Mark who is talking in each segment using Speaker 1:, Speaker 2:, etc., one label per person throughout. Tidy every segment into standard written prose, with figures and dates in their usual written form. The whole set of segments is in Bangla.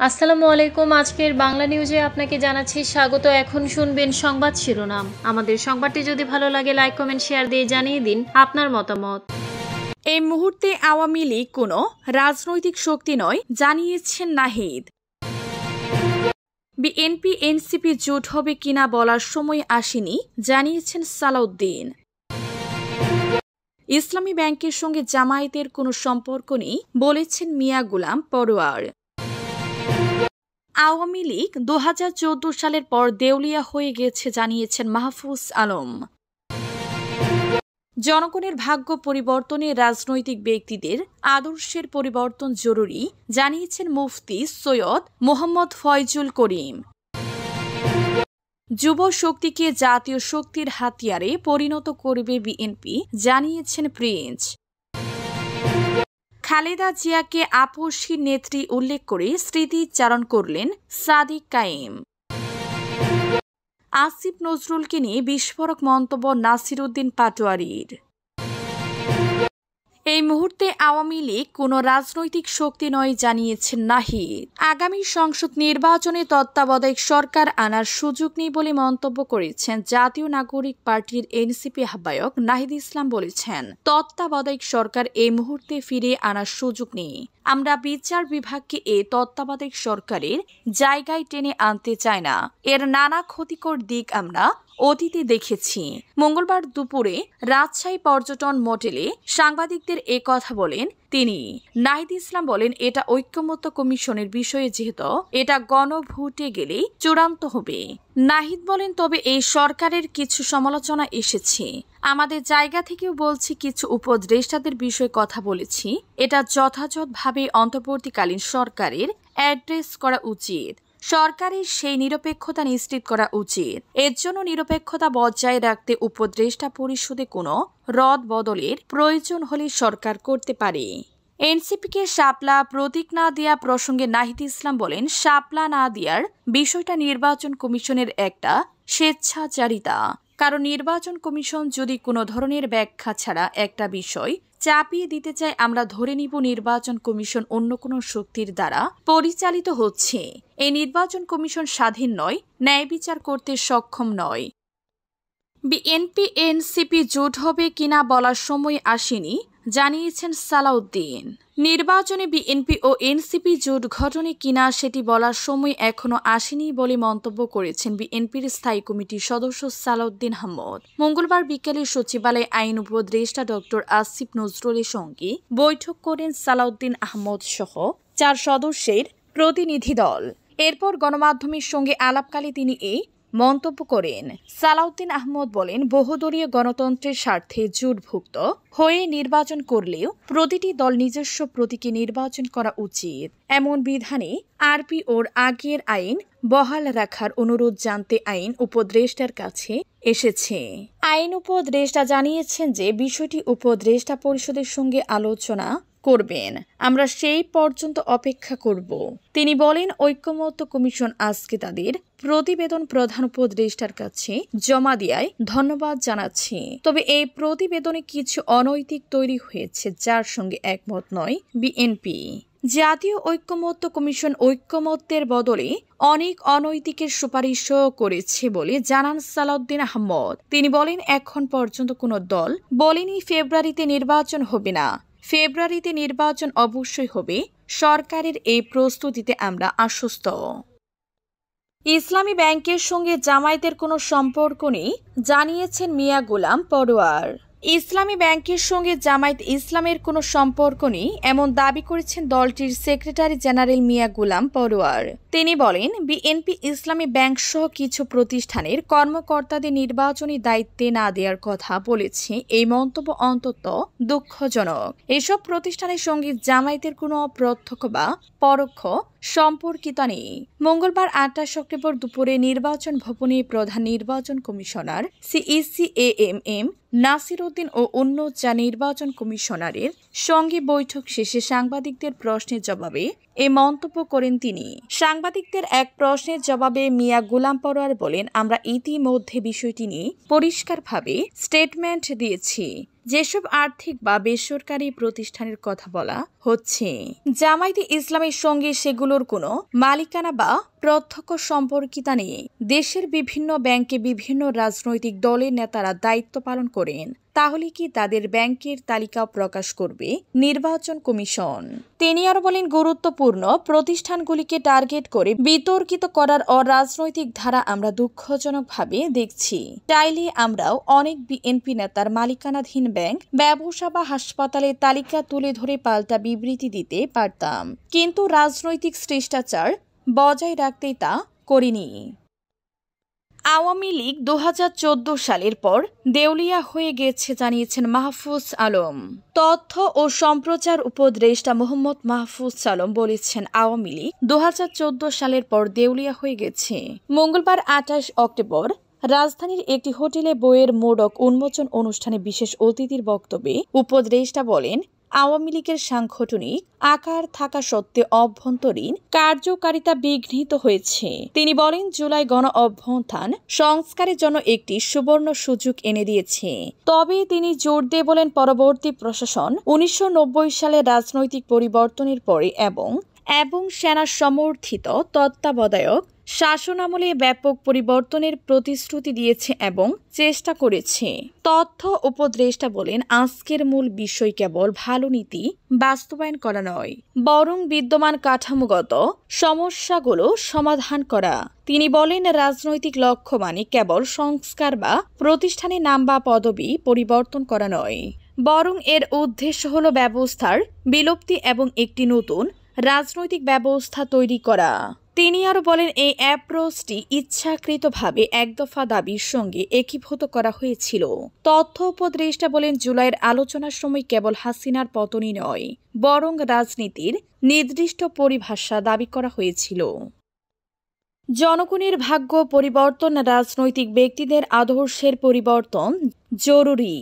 Speaker 1: আসসালামু আলাইকুম। আজকের বাংলা নিউজে আপনাকে জানাচ্ছি স্বাগত। এখন শুনবেন সংবাদ শিরোনাম। আমাদের সংবাদটি যদি ভালো লাগে লাইক কমেন্ট শেয়ার দিয়ে জানিয়ে দিন আপনার মতামত।
Speaker 2: এই মুহূর্তে আওয়ামী লীগ কোনো রাজনৈতিক শক্তি নয় জানিয়েছেন নাহিদ। বিএনপি এনসিপি জোট হবে কিনা বলার সময় আসেনি জানিয়েছেন সালাউদ্দিন। ইসলামী ব্যাংকের সঙ্গে জামায়াতের কোনো সম্পর্ক নেই বলেছেন মিয়া গোলাম পরোয়ার। আওয়ামী লীগ 2014 সালের পর দেউলিয়া হয়ে গেছে জানিয়েছেন মাহফুজ আলম। জনগণের ভাগ্য পরিবর্তনে রাজনৈতিক ব্যক্তিদের আদর্শের পরিবর্তন জরুরি জানিয়েছেন মুফতি সৈয়দ মোহাম্মদ ফয়জুল করিম। যুব শক্তিকে জাতীয় শক্তির হাতিয়ারে পরিণত করবে বিএনপি জানিয়েছেন প্রিন্স। খালেদা জিয়াকে আপসহীন নেত্রী উল্লেখ করে স্মৃতিচারণ করলেন সাদিক কায়েম। আসিফ নজরুলকে নিয়ে বিস্ফোরক মন্তব্য নাসিরউদ্দিন পাটোয়ারির। এই মুহূর্তে আওয়ামী লীগ কোনো রাজনৈতিক শক্তি নয় জানিয়েছেন নাহিদ। আগামী সংসদ নির্বাচনে তত্ত্বাবধায়ক সরকার আনার সুযোগ নেই বলে মন্তব্য করেছেন জাতীয় নাগরিক পার্টির এনসিপি আহ্বায়ক নাহিদ ইসলাম। বলেছেন, তত্ত্বাবধায়ক সরকার এই মুহূর্তে ফিরিয়ে আনার সুযোগ নেই। আমরা বিচার বিভাগকে এই তত্ত্বাবধায়ক সরকারের জায়গায় টেনে আনতে চাই না। এর নানা ক্ষতিকর দিক আমরা অতীতে দেখেছি। মঙ্গলবার দুপুরে রাজশাহী পর্যটন মোটেলে সাংবাদিকদের এ কথা বলেন তিনি। নাহিদ ইসলাম বলেন, এটা ঐক্যমত্য কমিশনের বিষয়ে, যেহেতু এটা গণভোটে গেলে চূড়ান্ত হবে। নাহিদ বলেন, তবে এই সরকারের কিছু সমালোচনা এসেছে। আমাদের জায়গা থেকেও বলছি, কিছু উপদেষ্টাদের বিষয়ে কথা বলেছি। এটা যথাযথভাবে অন্তর্বর্তীকালীন সরকারের অ্যাড্রেস করা উচিত। সরকারের সেই নিরপেক্ষতা নিশ্চিত করা উচিত। এর জন্য নিরপেক্ষতা বজায় রাখতে উপদেষ্টা পরিষদে কোনো রদ বদলের প্রয়োজন হলে সরকার করতে পারে। এনসিপিকে শাপলা প্রতীক না দেয়া প্রসঙ্গে নাহিদ ইসলাম বলেন, শাপলা না দেওয়ার বিষয়টা নির্বাচন কমিশনের একটা স্বেচ্ছাচারিতা। কারণ নির্বাচন কমিশন যদি কোনো ধরনের ব্যাখ্যা ছাড়া একটা বিষয় চাপিয়ে দিতে চায়, আমরা ধরে নিব নির্বাচন কমিশন অন্য কোনো শক্তির দ্বারা পরিচালিত হচ্ছে। এই নির্বাচন কমিশন স্বাধীন নয়, ন্যায় বিচার করতে সক্ষম নয়। বিএনপি এনসিপি জোট হবে কিনা বলার সময় আসেনি জানিয়েছেন সালাউদ্দিন। নির্বাচনে বিএনপি ও এনসিপি জোট ঘটনে কিনা সেটি বলার সময় এখনো আসেনি বলে মন্তব্য করেছেন বিএনপির স্থায়ী কমিটির সদস্য সালাউদ্দিন আহমদ। মঙ্গলবার বিকেলে সচিবালয়ে আইন উপদেষ্টা ডক্টর আসিফ নজরুলের সঙ্গে বৈঠক করেন সালাউদ্দিন আহমদ সহ 4 সদস্যের প্রতিনিধি দল। এরপর গণমাধ্যমের সঙ্গে আলাপকালে তিনি এই মন্তব্য করেন। সালাউদ্দিন আহমদ বলেন, বহুদলীয় গণতন্ত্রের স্বার্থে জোটভুক্ত হয়ে নির্বাচন করলেও প্রতিটি দল নিজস্ব প্রতীকে নির্বাচন করা উচিত। এমন বিধানে আরপি ওর আগের আইন বহাল রাখার অনুরোধ জানতে আইন উপদেষ্টার কাছে এসেছে। আইন উপদেষ্টা জানিয়েছেন যে বিষয়টি উপদেষ্টা পরিষদের সঙ্গে আলোচনা করবেন। আমরা সেই পর্যন্ত অপেক্ষা করব। তিনি বলেন, ঐক্যমত্য কমিশন আজকে তাদের প্রতিবেদন প্রধান উপদেষ্টার কাছে জমা দেওয়ায় ধন্যবাদ জানাচ্ছি। তবে এই প্রতিবেদনে কিছু অনৈতিক তৈরি হয়েছে, যার সঙ্গে একমত নয় বিএনপি। জাতীয় ঐক্যমত্য কমিশন ঐক্যমত্যের বদলে অনেক অনৈতিকের সুপারিশও করেছে বলে জানান সালাউদ্দিন আহমদ। তিনি বলেন, এখন পর্যন্ত কোনো দল বলেনি ফেব্রুয়ারিতে নির্বাচন হবে না। ফেব্রুয়ারিতে নির্বাচন অবশ্যই হবে। সরকারের এই প্রস্তুতিতে আমরা আশ্বস্ত। ইসলামী ব্যাংকের সঙ্গে জামায়াতের কোনো সম্পর্ক নেই জানিয়েছেন মিয়া গোলাম পরোয়ার। ইসলামী ব্যাংকের সঙ্গে জামায়াত ইসলামের কোনো সম্পর্ক নেই এমন দাবি করেছেন দলটির সেক্রেটারি জেনারেল মিয়া গোলাম পরোয়ার। তিনি বলেন, বিএনপি ইসলামী ব্যাংক সহ কিছু প্রতিষ্ঠানের কর্মকর্তাদের নির্বাচনী দায়িত্বে না দেওয়ার কথা বলেছে। এই মন্তব্য অন্তত দুঃখজনক। এসব প্রতিষ্ঠানের সঙ্গে জামায়াতের কোনো প্রত্যক্ষ বা পরোক্ষ সম্পর্কিতা নেই। মঙ্গলবার 28 অক্টোবর দুপুরে নির্বাচন ভবনে প্রধান নির্বাচন কমিশনার সিইসি-এএমএম নাসিরউদ্দিন ও অন্য নির্বাচন কমিশনারের সঙ্গে বৈঠক শেষে সাংবাদিকদের প্রশ্নের জবাবে এ মন্তব্য করেন তিনি। সাংবাদিকদের এক প্রশ্নের জবাবে মিয়া গোলাম পরোয়ার বলেন, আমরা ইতিমধ্যে বিষয়টি নিয়ে পরিষ্কারভাবে স্টেটমেন্ট দিয়েছি। যেসব আর্থিক বা বেসরকারি প্রতিষ্ঠানের কথা বলা হচ্ছে, জামায়াতে ইসলামের সঙ্গে সেগুলোর কোনো মালিকানা বা প্রত্যক্ষ সম্পর্কিতা নেই। দেশের বিভিন্ন ব্যাংকে বিভিন্ন রাজনৈতিক দলের নেতারা দায়িত্ব পালন করেন। তাহলে কি তাদের ব্যাংকের তালিকা প্রকাশ করবে নির্বাচন কমিশন? তিনি আরো বলেন, গুরুত্বপূর্ণ প্রতিষ্ঠানগুলিকে টার্গেট করে বিতর্কিত করার অরাজনৈতিক ধারা আমরা দুঃখজনকভাবে দেখছি। চাইলে আমরাও অনেক বিএনপি নেতার মালিকানাধীন ব্যাংক, ব্যবসা বা হাসপাতালের তালিকা তুলে ধরে পাল্টা বিবৃতি দিতে পারতাম, কিন্তু রাজনৈতিক শিষ্টাচার বজায় রাখতেই তা করিনি। আওয়ামী লীগ 2014 সালের পর দেউলিয়া হয়ে গেছে জানিয়েছেন মাহফুজ আলম। তথ্য ও সম্প্রচার উপদেষ্টা মোহাম্মদ মাহফুজ আলম বলেছেন, আওয়ামী লীগ 2014 সালের পর দেউলিয়া হয়ে গেছে। মঙ্গলবার 28 অক্টোবর রাজধানীর একটি হোটেলে বইয়ের মোড়ক উন্মোচন অনুষ্ঠানে বিশেষ অতিথির বক্তব্যে উপদেষ্টা বলেন, আওয়ামী লীগের সাংগঠনিক আকার থাকা সত্ত্বেও অভ্যন্তরীণ কার্যকারিতা বিঘ্নিত হয়েছে। তিনি বলেন, জুলাই গণ অভ্যুত্থান সংস্কারের জন্য একটি সুবর্ণ সুযোগ এনে দিয়েছে। তবে তিনি জোর দিয়ে বলেন, পরবর্তী প্রশাসন 1990 সালে রাজনৈতিক পরিবর্তনের পরে এবং সেনা সমর্থিত তত্ত্বাবধায়ক শাসনামলে ব্যাপক পরিবর্তনের প্রতিশ্রুতি দিয়েছে এবং চেষ্টা করেছে। তথ্য উপদেষ্টা বলেন, আজকের মূল বিষয় কেবল ভালো নীতি বাস্তবায়ন করা নয়, বরং বিদ্যমান কাঠামোগত সমস্যাগুলো সমাধান করা। তিনি বলেন, রাজনৈতিক লক্ষ্য মানে কেবল সংস্কার বা প্রতিষ্ঠানের নাম বা পদবি পরিবর্তন করা নয়, বরং এর উদ্দেশ্য হল ব্যবস্থার বিলুপ্তি এবং একটি নতুন রাজনৈতিক ব্যবস্থা তৈরি করা। তিনি আরো বলেন, এই অ্যাপ্রোচটি ইচ্ছাকৃতভাবে একদফা দাবির সঙ্গে একীভূত করা হয়েছিল। তথ্য উপদেষ্টা বলেন, জুলাইয়ের আলোচনার সময় কেবল হাসিনার পতনই নয়, বরং রাজনীতির নির্দিষ্ট পরিভাষা দাবি করা হয়েছিল। জনগণের ভাগ্য পরিবর্তন, রাজনৈতিক ব্যক্তিদের আদর্শের পরিবর্তন জরুরি।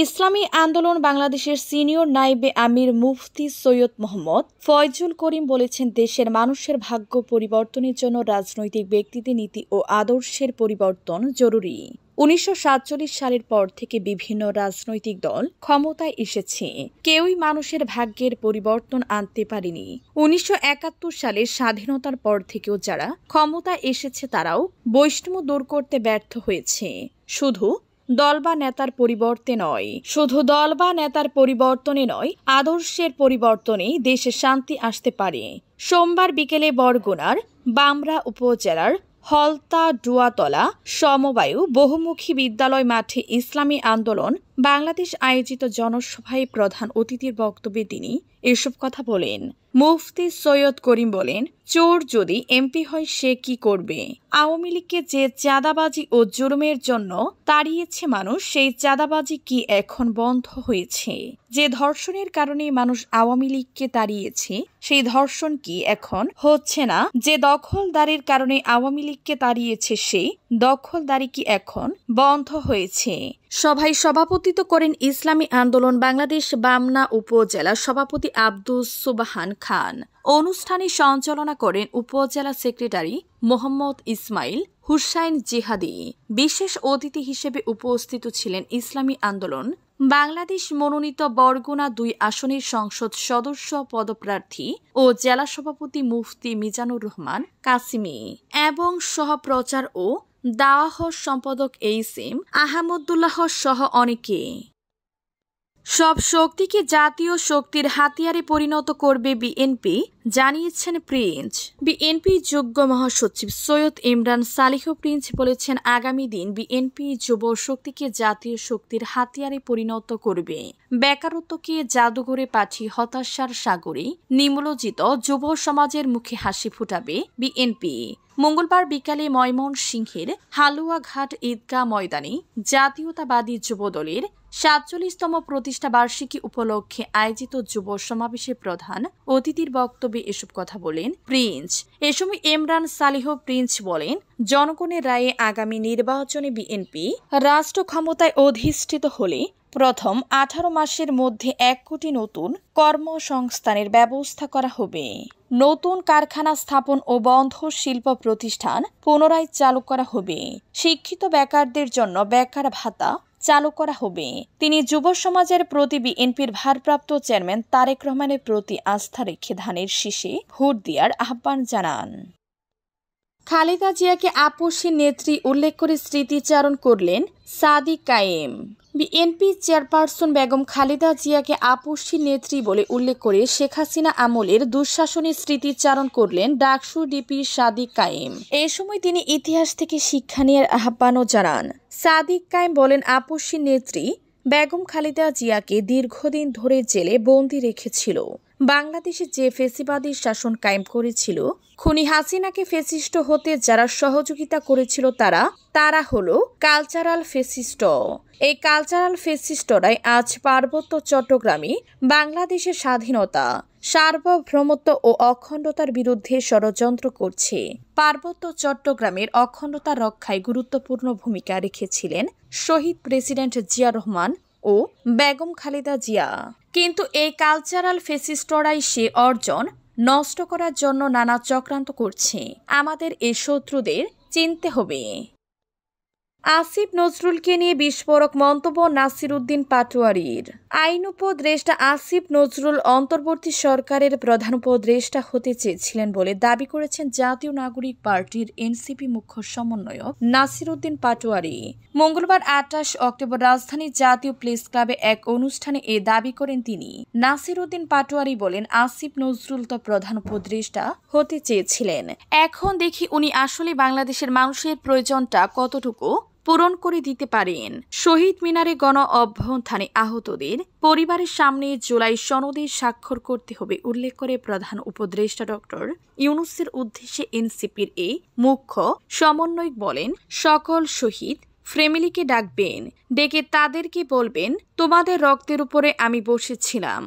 Speaker 2: ইসলামী আন্দোলন বাংলাদেশের সিনিয়র নায়েবে আমির মুফতি সৈয়দ মোহাম্মদ ফয়জুল করিম বলেছেন, দেশের মানুষের ভাগ্য পরিবর্তনের জন্য রাজনৈতিক ব্যক্তিদের নীতি ও আদর্শের পরিবর্তন জরুরি। 1947 সালের পর থেকে বিভিন্ন রাজনৈতিক দল ক্ষমতায় এসেছে, কেউই মানুষের ভাগ্যের পরিবর্তন আনতে পারেনি। 1971 সালের স্বাধীনতার পর থেকেও যারা ক্ষমতায় এসেছে তারাও বৈষম্য দূর করতে ব্যর্থ হয়েছে। শুধু দল বা নেতার পরিবর্তনে নয়, আদর্শের পরিবর্তনেই দেশে শান্তি আসতে পারে। সোমবার বিকেলে বরগুনার বামরা উপজেলার হলতা ডুয়াতলা সমবায়ু বহুমুখী বিদ্যালয় মাঠে ইসলামী আন্দোলন বাংলাদেশ আয়োজিত জনসভায় প্রধান অতিথির বক্তব্যে তিনি এসব কথা বলেন। মুফতি সৈয়দ করিম বলেন, চোর যদি এমপি হয় সে কি করবে? আওয়ামী লীগকে যে চাঁদাবাজি ও জুলুমের জন্য তাড়িয়েছে মানুষ, সেই চাঁদাবাজি কি এখন বন্ধ হয়েছে? যে ধর্ষণের কারণে মানুষ আওয়ামী লীগকে তাড়িয়েছে, সেই ধর্ষণ কি এখন হচ্ছে না? যে দখলদারির কারণে আওয়ামী লীগকে তাড়িয়েছে, সেই দখলদারি কি এখন বন্ধ হয়েছে? সভায় সভাপতিত্ব করেন ইসলামী আন্দোলন বাংলাদেশ বামনা উপজেলা সভাপতি আব্দুস সুবহান খান। অনুষ্ঠানে সঞ্চালনা করেন উপজেলা সেক্রেটারি মোহাম্মদ ইসমাইল হুসাইন জিহাদি। বিশেষ অতিথি হিসেবে উপস্থিত ছিলেন ইসলামী আন্দোলন বাংলাদেশ মনোনীত বরগুনা 2 আসনের সংসদ সদস্য পদপ্রার্থী ও জেলা সভাপতি মুফতি মিজানুর রহমান কাসিমি এবং সহপ্রচার ও দাওয়াহ সম্পাদক এইসএম আহমদুল্লাহ সহ অনেকে। সব শক্তিকে জাতীয় শক্তির হাতিয়ারে পরিণত করবে বিএনপি, জানিয়েছেন প্রিন্স। বিএনপি যুগ্ম মহাসচিব সৈয়দ ইমরান সালিহ প্রিন্স বলেছেন, আগামী দিন বিএনপি যুব শক্তিকে জাতীয় শক্তির হাতিয়ারে পরিণত করবে। বেকারত্বকে জাদুঘরে পাঠিয়ে হতাশার সাগরে নিমজ্জিত যুব সমাজের মুখে হাসি ফুটাবে বিএনপি। মঙ্গলবার বিকালে ময়মনসিংহের হালুয়াঘাট ঈদগাহ ময়দানে জাতীয়তাবাদী যুবদলের 47তম প্রতিষ্ঠা বার্ষিকী উপলক্ষে আয়োজিত যুব সমাবেশে প্রধান অতিথির বক্তব্যে এসব কথা বলেন প্রিন্স। এ সময় ইমরান সালিহ প্রিন্স বলেন, জনগণের রায়ে আগামী নির্বাচনে বিএনপি রাষ্ট্র ক্ষমতায় অধিষ্ঠিত হলে প্রথম 18 মাসের মধ্যে 1 কোটি নতুন কর্মসংস্থানের ব্যবস্থা করা হবে। নতুন কারখানা স্থাপন ও বন্ধ শিল্প প্রতিষ্ঠান পুনরায় চালু করা হবে। শিক্ষিত বেকারদের জন্য বেকার ভাতা চালু করা হবে। তিনি যুব সমাজের প্রতি বিএনপির ভারপ্রাপ্ত চেয়ারম্যান তারেক রহমানের প্রতি আস্থা রেখে ধানের শীষে ভোট দেওয়ার আহ্বান জানান। খালেদা জিয়াকে আপসী নেত্রী উল্লেখ করে স্মৃতিচারণ করলেন সাদিক কায়েম। বিএনপি চেয়ারপারসন বেগম খালেদা জিয়াকে আপসী নেত্রী বলে উল্লেখ করে শেখ হাসিনা আমলের দুঃশাসনের স্মৃতিচারণ করলেন ডাকসু ডিপি সাদিক কায়েম। এ সময় তিনি ইতিহাস থেকে শিক্ষা নেওয়ার আহ্বানও জানান। সাদিক কায়েম বলেন, আপসী নেত্রী বেগম খালেদা জিয়াকে দীর্ঘদিন ধরে জেলে বন্দী রেখেছিল। বাংলাদেশে যে ফেসিবাদী শাসন কায়েম করেছিল, খুনি হাসিনাকে ফেসিস্ট হতে যারা সহযোগিতা করেছিল তারা হলো কালচারাল ফেসিস্ট। এই কালচারাল ফেসিস্টরাই আজ পার্বত্য চট্টগ্রামে বাংলাদেশের স্বাধীনতা, সার্বভৌমত্ব ও অখণ্ডতার বিরুদ্ধে ষড়যন্ত্র করছে। পার্বত্য চট্টগ্রামের অখণ্ডতা রক্ষায় গুরুত্বপূর্ণ ভূমিকা রেখেছিলেন শহীদ প্রেসিডেন্ট জিয়া রহমান ও বেগম খালেদা জিয়া। কিন্তু এই কালচারাল ফেসিস্টরাই সে অর্জন নষ্ট করার জন্য নানা চক্রান্ত করছে। আমাদের এই শত্রুদের চিনতে হবে। আসিফ নজরুলকে নিয়ে বিস্ফোরক মন্তব্য নাসির উদ্দিন পাটোয়ারির। আইন উপদেষ্টা আসিফ নজরুল অন্তর্বর্তী সরকারের প্রধান উপদেষ্টা হতে চেয়েছিলেন বলে দাবি করেছেন জাতীয় নাগরিক পার্টির এনসিপি মুখ্য সমন্বয়ক নাসির উদ্দিন পাটোয়ারি। মঙ্গলবার 28 অক্টোবর রাজধানীর জাতীয় প্রেস ক্লাবে এক অনুষ্ঠানে এ দাবি করেন তিনি। নাসির উদ্দিন পাটোয়ারি বলেন, আসিফ নজরুল তো প্রধান উপদেষ্টা হতে চেয়েছিলেন। এখন দেখি উনি আসলে বাংলাদেশের মানুষের প্রয়োজনটা কতটুকু পূরণ করে দিতে পারেন। শহীদ মিনারে গণ অভ্যুত্থানে আহতদের পরিবারের সামনে জুলাই সনদে স্বাক্ষর করতে হবে উল্লেখ করে প্রধান উপদেষ্টা ডক্টর ইউনূসের উদ্দেশ্যে এনসিপির এই মুখ্য সমন্বয়ক বলেন, সকল শহীদ ফ্যামিলিকে ডাকবেন, ডেকে তাদেরকে বলবেন, তোমাদের রক্তের উপরে আমি বসেছিলাম।